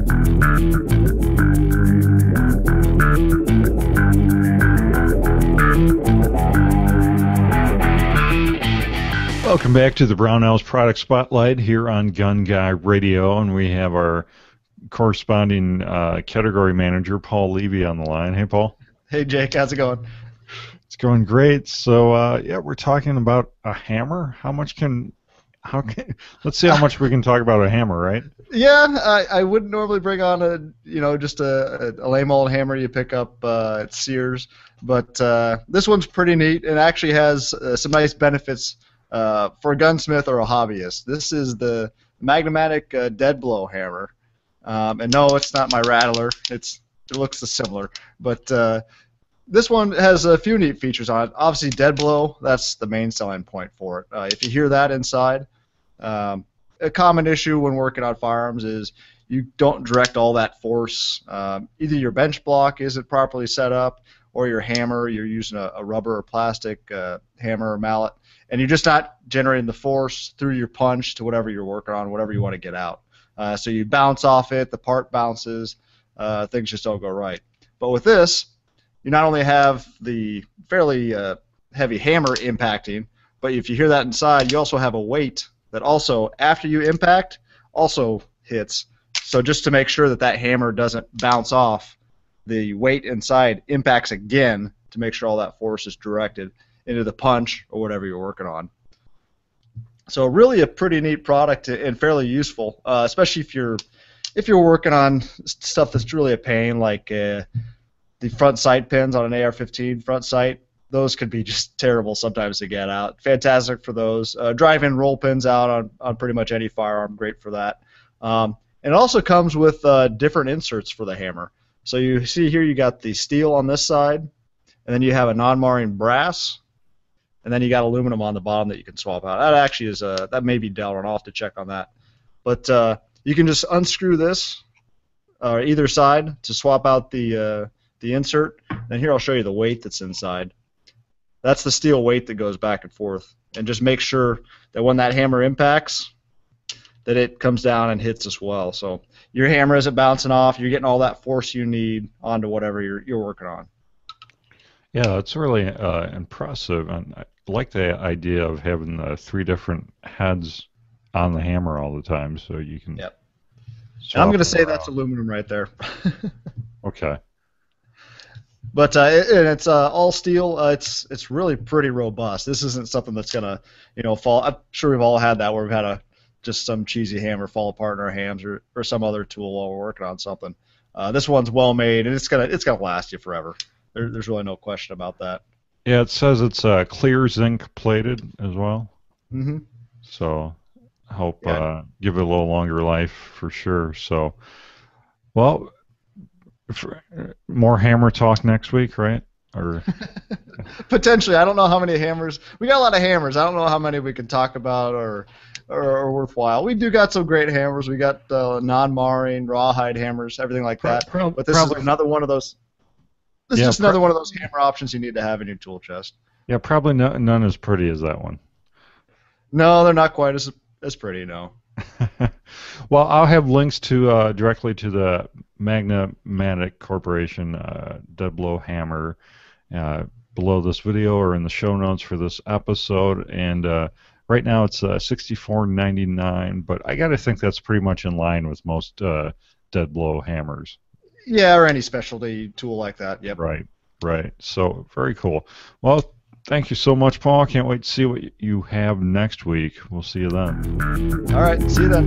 Welcome back to the Brownells Product Spotlight here on Gun Guy Radio, and we have our corresponding category manager, Paul Levy, on the line. Hey, Paul. Hey, Jake. How's it going? It's going great. So, yeah, we're talking about a hammer. Let's see how much we can talk about a hammer, right? Yeah, I wouldn't normally bring on just a lame old hammer you pick up at Sears, but this one's pretty neat and actually has some nice benefits for a gunsmith or a hobbyist. This is the Magna Matic dead blow hammer, and no, it's not my rattler. It looks similar, but this one has a few neat features on it. Obviously, dead blow, that's the main selling point for it. If you hear that inside, a common issue when working on firearms is you don't direct all that force. Either your bench block isn't properly set up, or your hammer, you're using a rubber or plastic hammer or mallet, and you're just not generating the force through your punch to whatever you're working on, whatever you want to get out. So you bounce off it, the part bounces, things just don't go right. But with this, you not only have the fairly heavy hammer impacting, but if you hear that inside, you also have a weight that also, after you impact, also hits. So just to make sure that that hammer doesn't bounce off, the weight inside impacts again to make sure all that force is directed into the punch or whatever you're working on. So really a pretty neat product and fairly useful, especially if you're working on stuff that's really a pain, like the front sight pins on an AR-15 front sight. Those could be just terrible sometimes to get out. Fantastic for those. Drive-in roll pins out on pretty much any firearm, great for that. And it also comes with different inserts for the hammer. So you see here you got the steel on this side, and then you have a non-marring brass, and then you got aluminum on the bottom that you can swap out. That actually is that may be Delrin. I'll have to check on that. But you can just unscrew this either side to swap out the insert. And here I'll show you the weight that's inside. That's the steel weight that goes back and forth. And just make sure that when that hammer impacts, that it comes down and hits as well. So your hammer isn't bouncing off. You're getting all that force you need onto whatever you're working on. Yeah, it's really impressive. And I like the idea of having the 3 different heads on the hammer all the time, so you can. Yep. And I'm going to say that's aluminum right there. Okay. But and it's all steel. It's really pretty robust. This isn't something that's gonna fall. I'm sure we've all had that where we've had just some cheesy hammer fall apart in our hands or some other tool while we're working on something. This one's well made and it's gonna last you forever. There's really no question about that. Yeah, it says it's clear zinc plated as well. Mm-hmm. So hope give it a little longer life for sure. So, well. More hammer talk next week, right? Or potentially. I don't know how many hammers. We got a lot of hammers. I don't know how many we can talk about or worthwhile. We do got some great hammers. We got non-marring, rawhide hammers, everything like that. But this is another one of those. This is just another one of those hammer options you need to have in your tool chest. Yeah, probably none as pretty as that one. No, they're not quite as pretty. No. Well, I'll have links to directly to the Magna Matic Corporation dead blow hammer below this video or in the show notes for this episode. And right now it's $64.99, but I got to think that's pretty much in line with most dead blow hammers. Yeah, or any specialty tool like that. Yep. Right. So very cool. Well, thank you so much, Paul. Can't wait to see what you have next week. We'll see you then. All right. See you then.